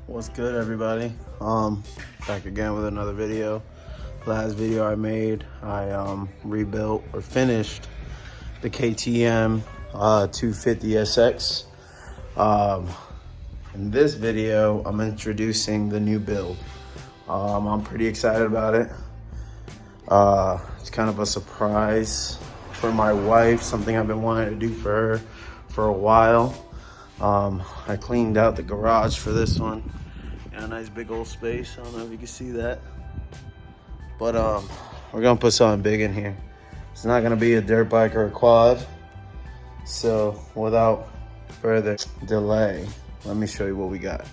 What's good, everybody? Back again with another video. Last video I made, I rebuilt or finished the KTM 250SX. In this video, I'm introducing the new build. I'm pretty excited about it. It's kind of a surprise for my wife, something I've been wanting to do for her for a while. I cleaned out the garage for this one. Got a nice big old space. I don't know if you can see that. But we're gonna put something big in here. It's not gonna be a dirt bike or a quad. So without further delay, let me show you what we got.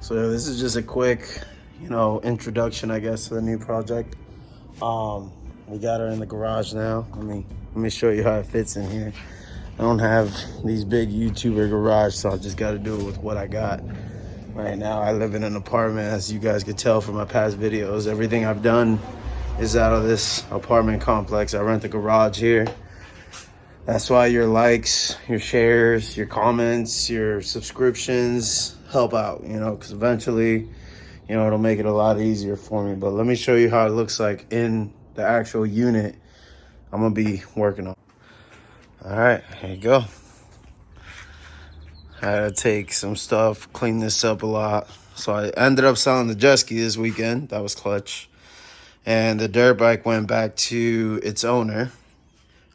So this is just a quick, introduction, I guess, to the new project. We got her in the garage now. Let me show you how it fits in here. I don't have these big YouTuber garage, so I just got to do it with what I got. Right now, I live in an apartment, as you guys could tell from my past videos. Everything I've done is out of this apartment complex. I rent the garage here. That's why your likes, your shares, your comments, your subscriptions help out, because eventually, it'll make it a lot easier for me. But let me show you how it looks like in the actual unit I'm gonna be working on. All right, here you go. I had to take some stuff, clean this up a lot. So I ended up selling the jet ski this weekend. That was clutch. And the dirt bike went back to its owner.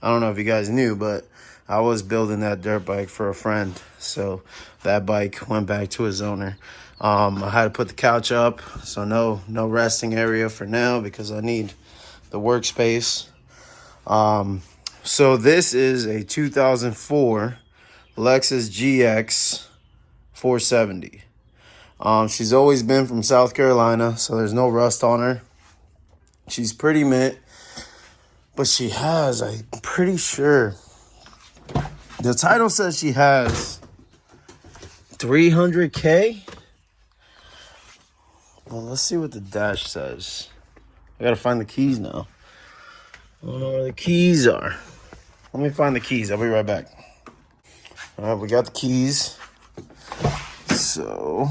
I don't know if you guys knew, but I was building that dirt bike for a friend. So that bike went back to his owner. I had to put the couch up, so no resting area for now because I need the workspace. So this is a 2004 Lexus GX470. She's always been from South Carolina, so there's no rust on her. She's pretty mint. But she has, I'm pretty sure, the title says she has 300K. Well, let's see what the dash says. I gotta find the keys now. I don't know where the keys are. Let me find the keys. I'll be right back. All right, we got the keys. So,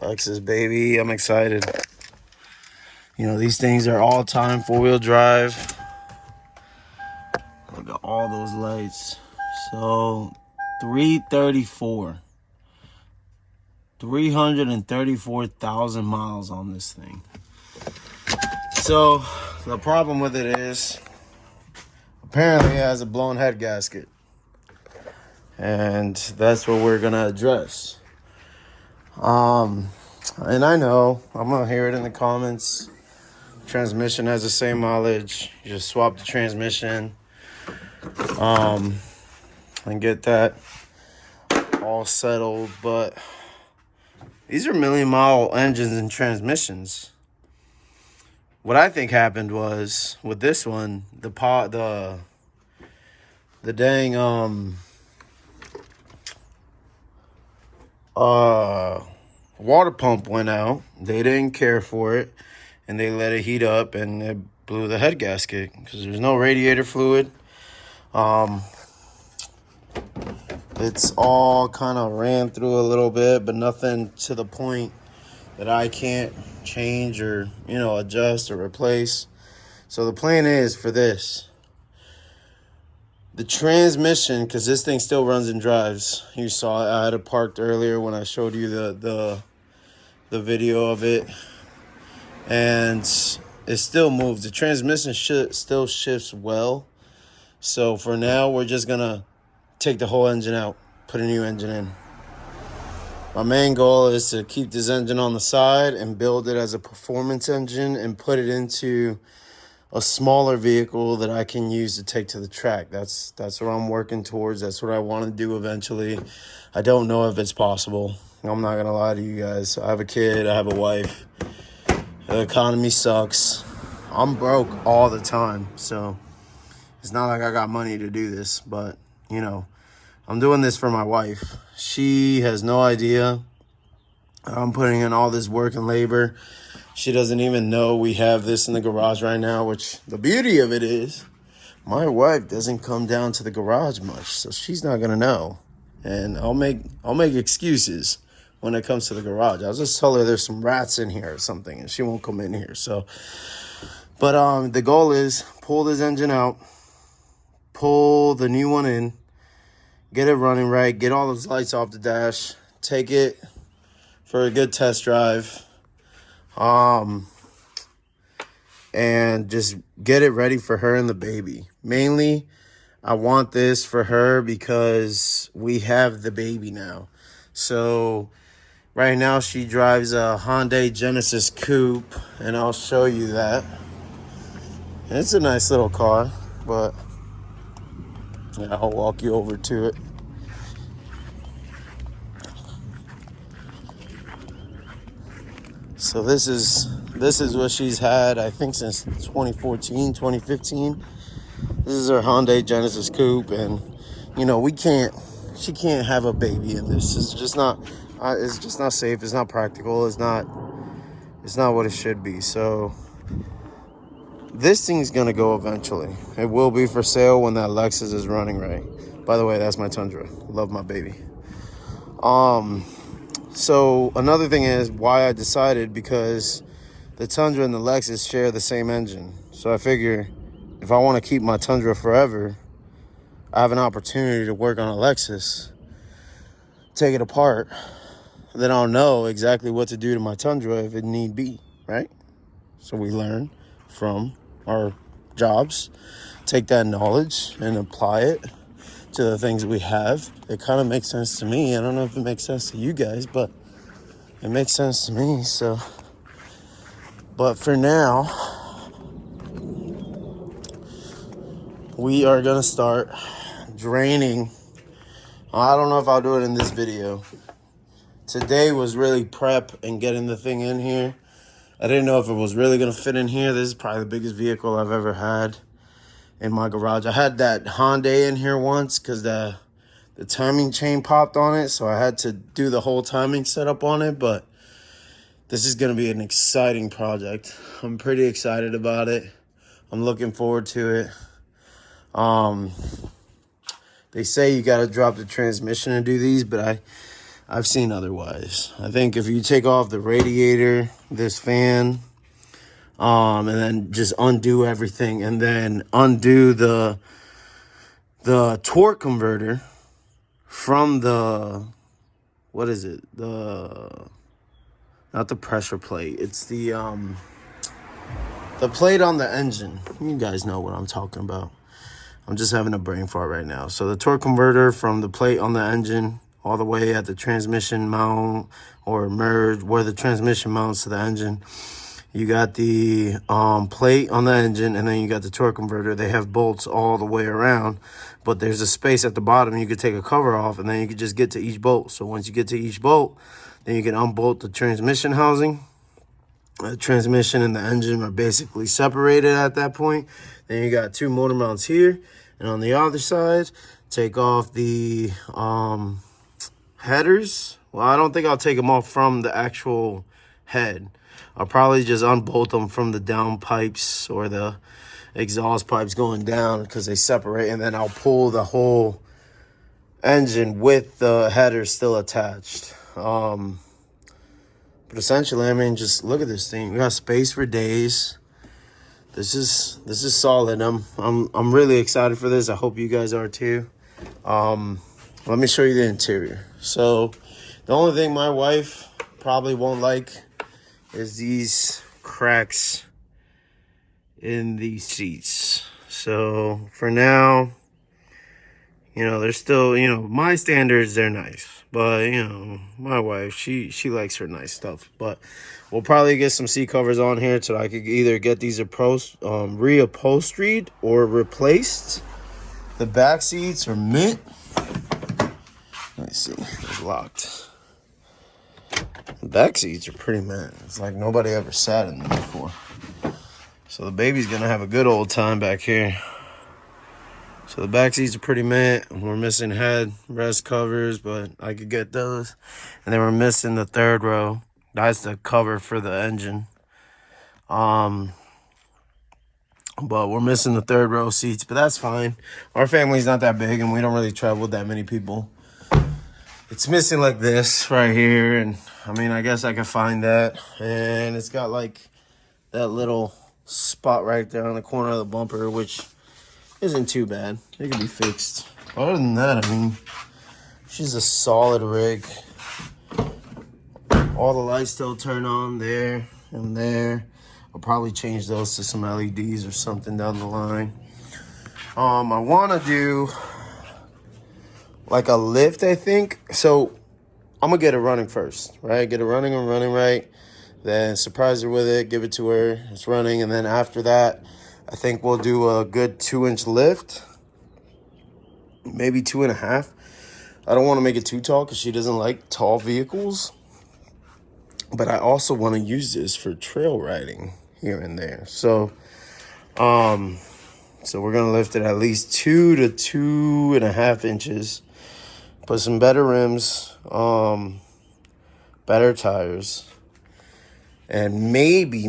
Lexus, baby, I'm excited. These things are all-time four-wheel drive. Look at all those lights. So, 334,000 miles on this thing. So, the problem with it is, apparently it has a blown head gasket. And that's what we're gonna address. And I know, I'm gonna hear it in the comments. Transmission has the same mileage. You just swap the transmission and get that all settled. But these are million-mile engines and transmissions. What I think happened was with this one, the dang water pump went out. They didn't care for it. And they let it heat up and it blew the head gasket because there's no radiator fluid. It's all kind of ran through a little bit, but nothing to the point that I can't change or, adjust or replace. So the plan is for this. The transmission, because this thing still runs and drives. You saw it. I had it parked earlier when I showed you the video of it. And it still moves. The transmission still shifts well. So for now, we're just going to take the whole engine out, put a new engine in. My main goal is to keep this engine on the side and build it as a performance engine and put it into a smaller vehicle that I can use to take to the track. That's what I'm working towards. That's what I want to do eventually. I don't know if it's possible. I'm not gonna lie to you guys. I have a kid, I have a wife. The economy sucks. I'm broke all the time, so it's not like I got money to do this, but you know, I'm doing this for my wife. She has no idea I'm putting in all this work and labor. She doesn't even know we have this in the garage right now, which the beauty of it is my wife doesn't come down to the garage much, so she's not gonna know. And I'll make excuses when it comes to the garage. I'll just tell her there's some rats in here or something and she won't come in here. So but the goal is pull this engine out, pull the new one in, get it running right, get all those lights off the dash, take it for a good test drive, and just get it ready for her and the baby. Mainly, I want this for her because we have the baby now. So right now she drives a Hyundai Genesis Coupe, and I'll show you that. It's a nice little car, but yeah, I'll walk you over to it. So this is what she's had, I think, since 2014, 2015. This is her Hyundai Genesis Coupe, and you know, she can't have a baby in this. It's just not safe. It's not practical. It's not what it should be. So this thing's gonna go eventually. It will be for sale when that Lexus is running right. By the way, that's my Tundra. Love my baby. So another thing is why I decided, because the Tundra and the Lexus share the same engine. So I figure if I want to keep my Tundra forever, I have an opportunity to work on a Lexus, take it apart, then I'll know exactly what to do to my Tundra if it need be, right? So we learn from our jobs, take that knowledge and apply it to the things we have. It kind of makes sense to me. I don't know if it makes sense to you guys, but it makes sense to me. So, but for now, we are gonna start draining. I don't know if I'll do it in this video. Today was really prep and getting the thing in here. I didn't know if it was really gonna fit in here. This is probably the biggest vehicle I've ever had in my garage. I had that Hyundai in here once because the timing chain popped on it, so I had to do the whole timing setup on it, but this is gonna be an exciting project. I'm pretty excited about it. I'm looking forward to it. They say you gotta drop the transmission and do these, but I've seen otherwise. I think if you take off the radiator, this fan, and then just undo everything, and then undo the torque converter from the, what is it? Not the pressure plate. It's the plate on the engine. You guys know what I'm talking about. I'm just having a brain fart right now. So the torque converter from the plate on the engine all the way at the transmission mount or merge where the transmission mounts to the engine. You got the plate on the engine, and then you got the torque converter. They have bolts all the way around, but there's a space at the bottom. You could take a cover off, and then you could just get to each bolt. So once you get to each bolt, then you can unbolt the transmission housing. The transmission and the engine are basically separated at that point. Then you got two motor mounts here, and on the other side, take off the headers. Well, I don't think I'll take them off from the actual head. I'll probably just unbolt them from the down pipes or the exhaust pipes going down because they separate, and then I'll pull the whole engine with the header still attached. But essentially, I mean, just look at this thing. We got space for days. This is solid. I'm really excited for this. I hope you guys are too. Let me show you the interior. So the only thing my wife probably won't like is these cracks in the seats. So for now, You know, they're still, you know, my standards, they're nice. But, you know, my wife, she likes her nice stuff. But we'll probably get some seat covers on here so I could either get these reupholstered or replaced. The back seats are mint. Let me see. It's locked. The back seats are pretty mint. It's like nobody ever sat in them before. So the baby's going to have a good old time back here. So the back seats are pretty mint. We're missing head rest covers, but I could get those. And then we're missing the third row. That's the cover for the engine. But we're missing the third row seats, but that's fine. Our family's not that big, and we don't really travel with that many people. It's missing like this right here, and I mean, I guess I could find that. And it's got like that little spot right there on the corner of the bumper, which isn't too bad. It can be fixed. Other than that, I mean, she's a solid rig. All the lights still turn on there and there. I'll probably change those to some LEDs or something down the line. I want to do like a lift, I think. So I'm going to get it running first, right? Get it running and running right. Then surprise her with it, give it to her. It's running. And then after that, I think we'll do a good 2-inch lift, maybe 2.5. I don't want to make it too tall because she doesn't like tall vehicles. But I also want to use this for trail riding here and there. So we're going to lift it at least 2 to 2.5 inches. Put some better rims, better tires. And maybe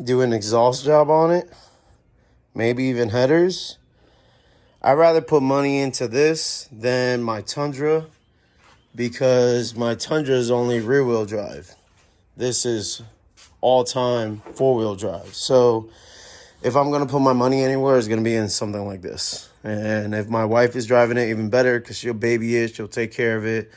do an exhaust job on it. Maybe even headers. I'd rather put money into this than my Tundra because my Tundra is only rear-wheel drive. This is all-time four-wheel drive. So if I'm going to put my money anywhere, it's going to be in something like this. And if my wife is driving it, even better because she'll baby it, she'll take care of it.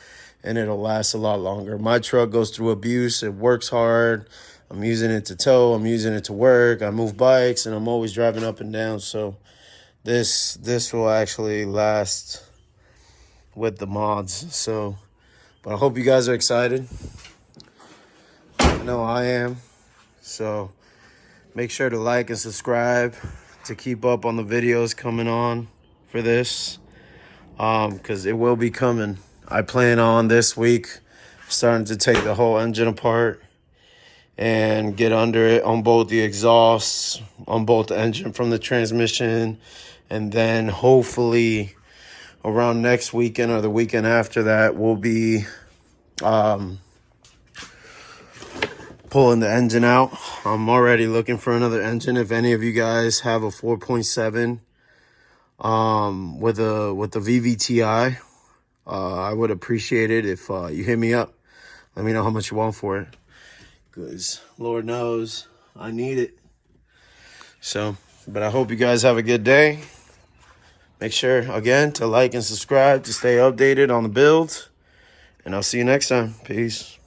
And it'll last a lot longer. My truck goes through abuse. It works hard. I'm using it to tow. I'm using it to work. I move bikes, and I'm always driving up and down. So this will actually last with the mods. So, but I hope you guys are excited. I know I am. So make sure to like and subscribe to keep up on the videos coming on for this. Because it will be coming. I plan on this week starting to take the whole engine apart and get under it on both the exhausts, on both the engine from the transmission, and then hopefully around next weekend or the weekend after that, we'll be pulling the engine out. I'm already looking for another engine. If any of you guys have a 4.7 with a VVTi, I would appreciate it if you hit me up. Let me know how much you want for it. Because Lord knows I need it. So, but I hope you guys have a good day. Make sure, again, to like and subscribe to stay updated on the build. And I'll see you next time. Peace.